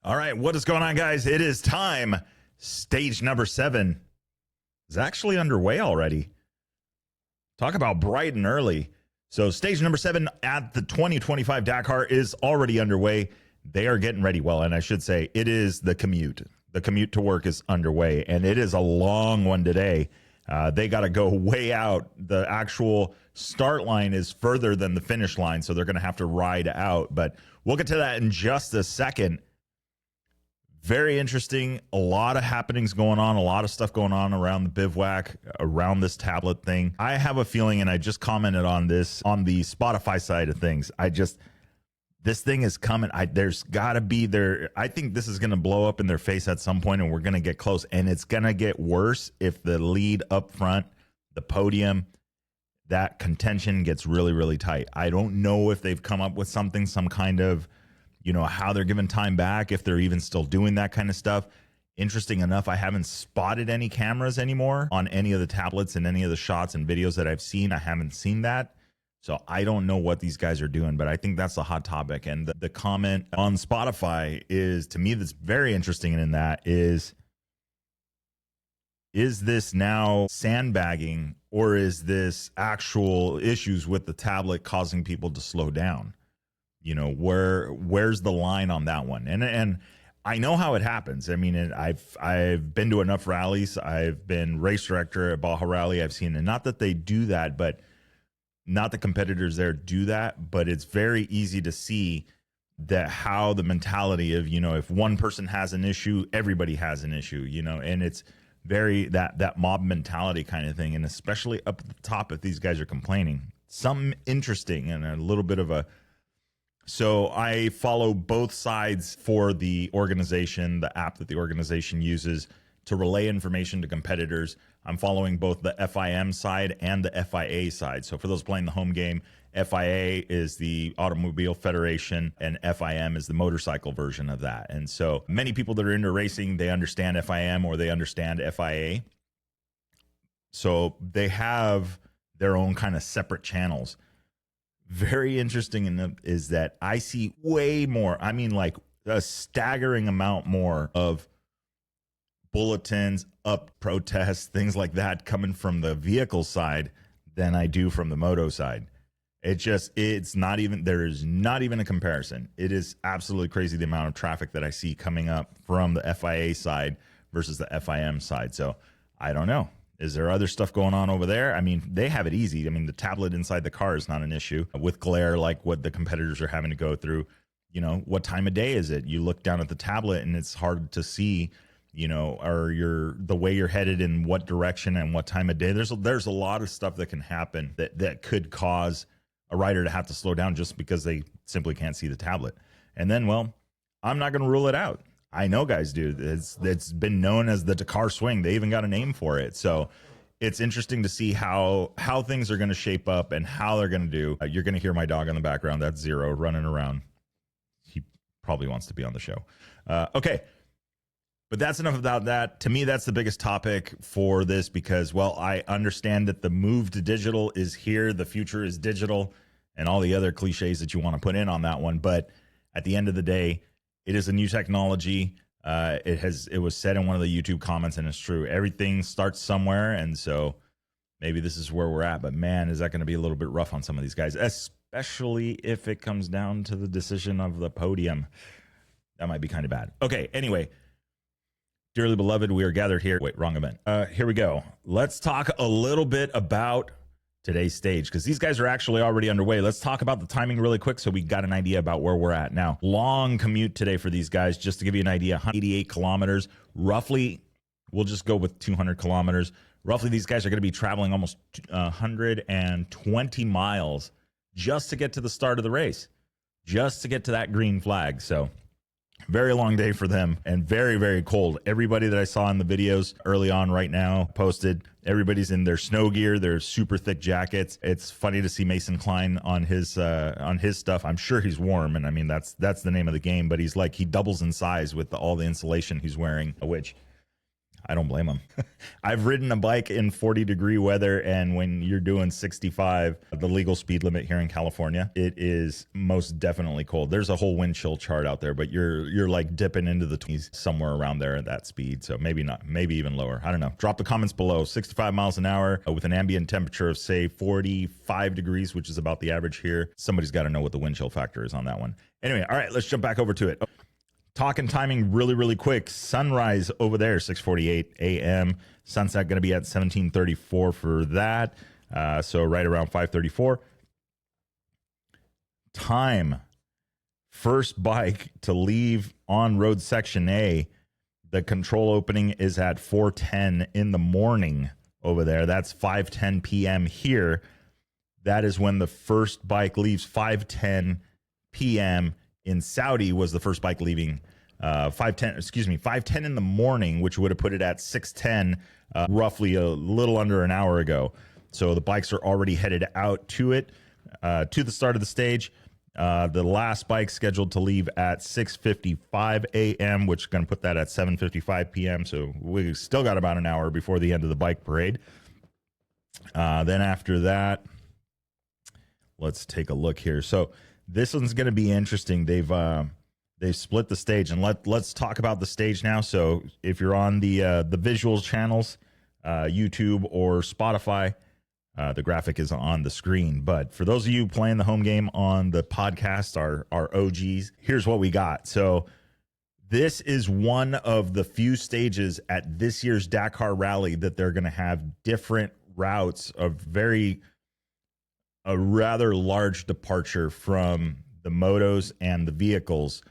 All right, what is going on, guys? It is time. Stage number 7 is actually underway already. Talk about bright and early. So stage number 7 at the 2025 Dakar is already underway. They are getting ready. Well, and I should say it is the commute. The commute to work is underway, and it is a long one today. They got to go way out. The actual start line is further than the finish line, so they're going to have to ride out. But we'll get to that in just a second. Very interesting. A lot of happenings going on, a lot of stuff going on around the bivouac, around this tablet thing. I have a feeling, and I just commented on this on the Spotify side of things. This thing is coming. There's got to be there. I think this is going to blow up in their face at some point, and we're going to get close. And it's going to get worse if the lead up front, the podium, that contention gets really, really tight. I don't know if they've come up with something, some kind of, how they're giving time back, if they're even still doing that kind of stuff. Interesting enough, I haven't spotted any cameras anymore on any of the tablets and any of the shots and videos that I've seen. I haven't seen that. So I don't know what these guys are doing, but I think that's a hot topic. And the comment on Spotify is, to me, that's very interesting in that is this now sandbagging, or is this actual issues with the tablet causing people to slow down? Where's the line on that one? And I know how it happens. I mean, I've been to enough rallies. I've been race director at Baja Rally. I've seen it. Not that they do that, but not the competitors there do that. But it's very easy to see that how the mentality of, if one person has an issue, everybody has an issue, and it's very that mob mentality kind of thing. And especially up at the top, if these guys are complaining, something interesting and a little bit of a. So I follow both sides for the organization, the app that the organization uses to relay information to competitors. I'm following both the FIM side and the FIA side. So for those playing the home game, FIA is the Automobile Federation and FIM is the motorcycle version of that. And so many people that are into racing, they understand FIM or they understand FIA. So they have their own kind of separate channels. Very interesting is that I see way more, like a staggering amount more of bulletins, up protests, things like that coming from the vehicle side than I do from the moto side. It's not even, there is not even a comparison. It is absolutely crazy the amount of traffic that I see coming up from the FIA side versus the FIM side. So I don't know. Is there other stuff going on over there? I mean, they have it easy. I mean, the tablet inside the car is not an issue with glare like what the competitors are having to go through. What time of day is it? You look down at the tablet and it's hard to see, or the way you're headed in what direction and what time of day. There's a lot of stuff that can happen that could cause a rider to have to slow down just because they simply can't see the tablet. And then, well, I'm not going to rule it out. I know guys do. It's been known as the Dakar swing. They even got a name for it. So it's interesting to see how things are going to shape up and how they're going to do. You're going to hear my dog in the background. That's Zero running around. He probably wants to be on the show. Okay. But that's enough about that. To me, that's the biggest topic for this because, well, I understand that the move to digital is here. The future is digital and all the other cliches that you want to put in on that one. But at the end of the day, it is a new technology. It was said in one of the YouTube comments, and it's true. Everything starts somewhere, and so maybe this is where we're at. But man, is that going to be a little bit rough on some of these guys, especially if it comes down to the decision of the podium. That might be kind of bad. Okay, anyway, dearly beloved, we are gathered here. Wait, wrong event. Here we go. Let's talk a little bit about today's stage because these guys are actually already underway. Let's talk about the timing really quick so we got an idea about where we're at. Now, long commute today for these guys. Just to give you an idea, 188 kilometers, roughly, we'll just go with 200 kilometers. Roughly, these guys are going to be traveling almost 120 miles just to get to the start of the race, just to get to that green flag. So very long day for them and very, very cold. Everybody that I saw in the videos early on right now posted, everybody's in their snow gear, their super thick jackets. It's funny to see Mason Klein on his stuff. I'm sure he's warm, and I mean that's the name of the game, but he doubles in size with all the insulation he's wearing, which I don't blame them. I've ridden a bike in 40-degree weather, and when you're doing 65, the legal speed limit here in California, it is most definitely cold. There's a whole wind chill chart out there, but you're like dipping into the 20s somewhere around there at that speed. So maybe not, maybe even lower. I don't know. Drop the comments below. 65 miles an hour with an ambient temperature of, say, 45 degrees, which is about the average here. Somebody's got to know what the wind chill factor is on that one. Anyway, all right, let's jump back over to it. Talking timing really quick. Sunrise over there, 6:48 a.m. Sunset going to be at 17:34 for that. So right around 5:34. Time. First bike to leave on road section A. The control opening is at 4:10 in the morning over there. That's 5:10 p.m. here. That is when the first bike leaves. 5:10 p.m. in Saudi was the first bike leaving. 5:10 in the morning, which would have put it at 6:10, roughly a little under an hour ago. So the bikes are already headed out to it, to the start of the stage. The last bike scheduled to leave at 6:55 a.m., which is going to put that at 7:55 p.m. So we still got about an hour before the end of the bike parade. Then after that, let's take a look here. So this one's going to be interesting. They've split the stage, and let's talk about the stage now. So if you're on the visuals channels, YouTube or Spotify, the graphic is on the screen. But for those of you playing the home game on the podcast, our OGs, here's what we got. So this is one of the few stages at this year's Dakar Rally that they're going to have different routes of a rather large departure from the motos and the vehicles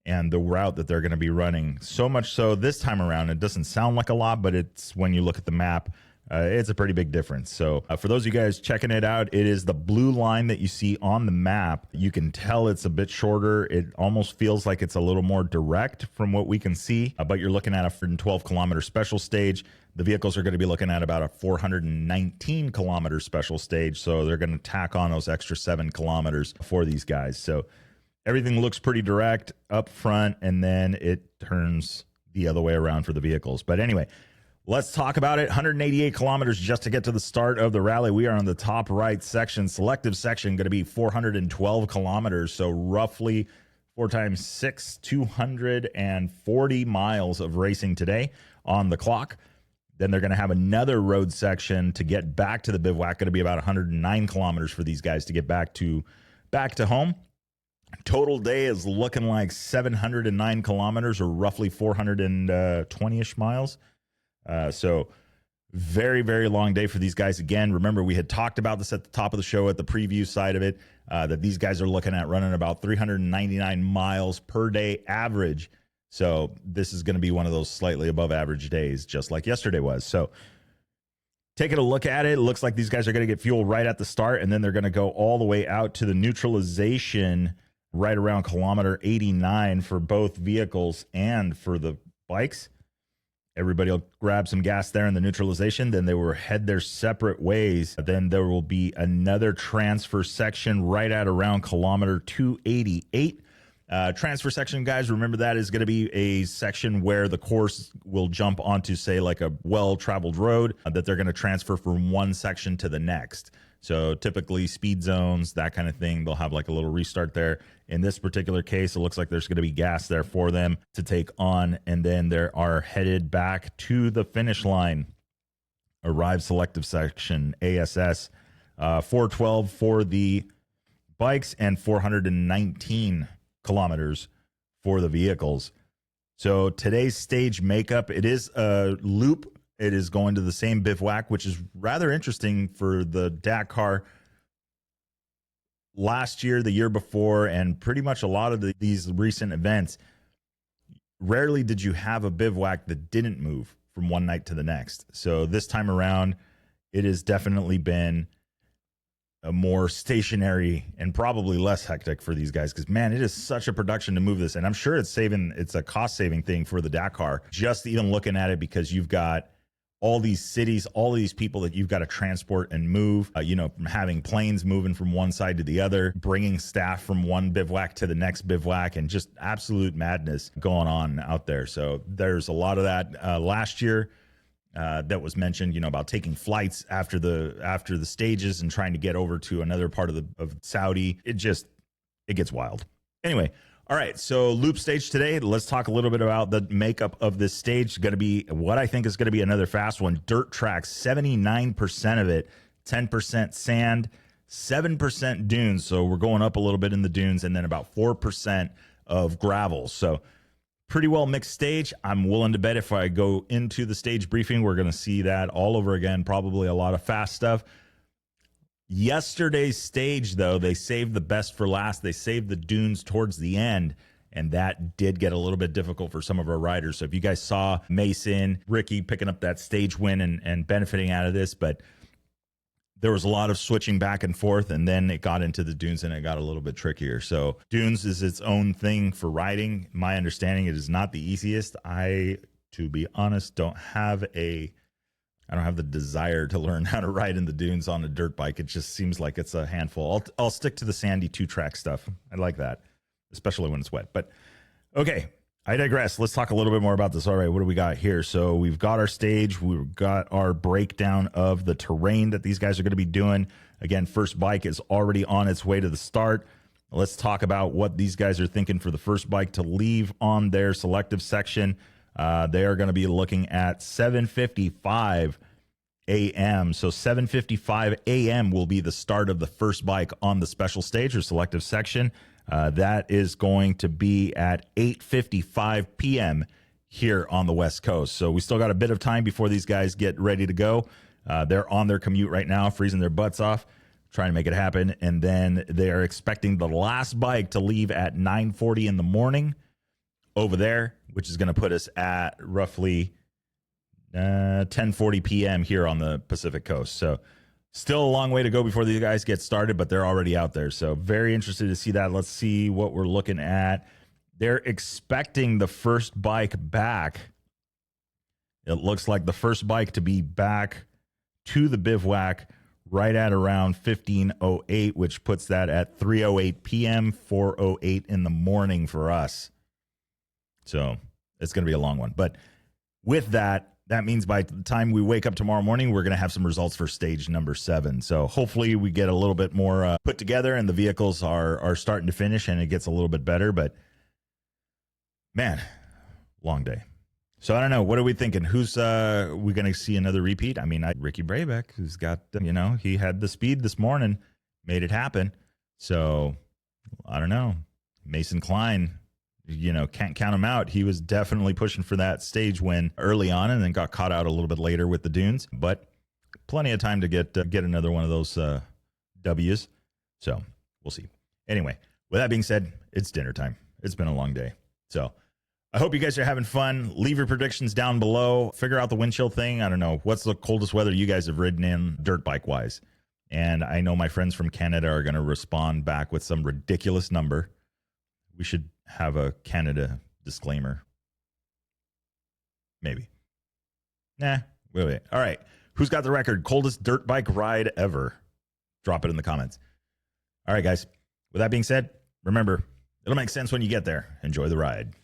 and the route that they're going to be running. So much so this time around, it doesn't sound like a lot, but it's when you look at the map, it's a pretty big difference. So for those of you guys checking it out, it is the blue line that you see on the map. You can tell it's a bit shorter. It almost feels like it's a little more direct from what we can see, but you're looking at a 112-kilometer special stage. The vehicles are going to be looking at about a 419-kilometer special stage, so they're going to tack on those extra 7 kilometers for these guys. So everything looks pretty direct up front, and then it turns the other way around for the vehicles. But anyway, let's talk about it. 188 kilometers just to get to the start of the rally. We are on the top right section. Selective section going to be 412 kilometers, so roughly 4 times 6, 240 miles of racing today on the clock. Then they're going to have another road section to get back to the bivouac. Going to be about 109 kilometers for these guys to get back to home. Total day is looking like 709 kilometers, or roughly 420-ish miles. So very, very long day for these guys. Again, remember, we had talked about this at the top of the show at the preview side of it, that these guys are looking at running about 399 miles per day average. So this is going to be one of those slightly above average days, just like yesterday was. So taking a look at it, it looks like these guys are going to get fuel right at the start, and then they're going to go all the way out to the neutralization right around kilometer 89 for both vehicles and for the bikes. Everybody will grab some gas there in the neutralization. Then they will head their separate ways. Then there will be another transfer section right at around kilometer 288. Transfer section, guys, remember that is going to be a section where the course will jump onto, say, like a well-traveled road that they're going to transfer from one section to the next. So typically speed zones, that kind of thing, they'll have like a little restart there. In this particular case, it looks like there's going to be gas there for them to take on, and then they are headed back to the finish line. Arrive selective section, ASS, 412 for the bikes and 419 kilometers for the vehicles. So today's stage makeup, it is a loop. It is going to the same bivouac, which is rather interesting for the Dakar. Last year, the year before, and pretty much a lot of these recent events, rarely did you have a bivouac that didn't move from one night to the next. So this time around, it has definitely been a more stationary and probably less hectic for these guys, because man, it is such a production to move this, and I'm sure it's a cost saving thing for the Dakar, just even looking at it, because you've got all these cities, all these people that you've got to transport and move, from having planes moving from one side to the other, bringing staff from one bivouac to the next bivouac, and just absolute madness going on out there. So there's a lot of that. Last year, that was mentioned, you know, about taking flights after the stages and trying to get over to another part of Saudi. It gets wild. Anyway, all right, so loop stage today. Let's talk a little bit about the makeup of this stage. Going to be what I think is going to be another fast one. Dirt track, 79% of it, 10% sand, 7% dunes. So we're going up a little bit in the dunes, and then about 4% of gravel. So pretty well mixed stage. I'm willing to bet if I go into the stage briefing, we're going to see that all over again. Probably a lot of fast stuff. Yesterday's stage, though, they saved the best for last. They saved the dunes towards the end, and that did get a little bit difficult for some of our riders. So if you guys saw Mason, Ricky picking up that stage win and benefiting out of this, but there was a lot of switching back and forth, and then it got into the dunes and it got a little bit trickier. So dunes is its own thing for riding. My understanding, it is not the easiest. To be honest, I don't have the desire to learn how to ride in the dunes on a dirt bike. It just seems like it's a handful. I'll stick to the sandy 2-track stuff. I like that, especially when it's wet. But okay, I digress. Let's talk a little bit more about this. All right, what do we got here? So we've got our stage. We've got our breakdown of the terrain that these guys are going to be doing. Again, first bike is already on its way to the start. Let's talk about what these guys are thinking for the first bike to leave on their selective section. They are going to be looking at 7:55 a.m. So 7:55 a.m. will be the start of the first bike on the special stage or selective section. That is going to be at 8:55 p.m. here on the West Coast. So we still got a bit of time before these guys get ready to go. They're on their commute right now, freezing their butts off, trying to make it happen. And then they are expecting the last bike to leave at 9:40 in the morning over there, which is going to put us at roughly 10:40 p.m. here on the Pacific Coast. So still a long way to go before these guys get started, but they're already out there. So very interested to see that. Let's see what we're looking at. They're expecting the first bike back. It looks like the first bike to be back to the bivouac right at around 15:08, which puts that at 3:08 p.m., 4:08 in the morning for us. So it's going to be a long one. But with that means by the time we wake up tomorrow morning, we're going to have some results for stage number 7. So hopefully we get a little bit more put together and the vehicles are starting to finish and it gets a little bit better. But man, long day. So I don't know. What are we thinking? Who's we going to see another repeat? I mean, Ricky Brabeck, who's got, he had the speed this morning, made it happen. So I don't know. Mason Klein, can't count him out. He was definitely pushing for that stage win early on and then got caught out a little bit later with the dunes, but plenty of time to get another one of those W's. So we'll see. Anyway, with that being said, it's dinner time. It's been a long day. So I hope you guys are having fun. Leave your predictions down below. Figure out the wind chill thing. I don't know. What's the coldest weather you guys have ridden in dirt bike wise? And I know my friends from Canada are going to respond back with some ridiculous number. We should have a Canada disclaimer. Maybe. Nah, wait. All right. Who's got the record? Coldest dirt bike ride ever? Drop it in the comments. All right, guys. With that being said, remember, it'll make sense when you get there. Enjoy the ride.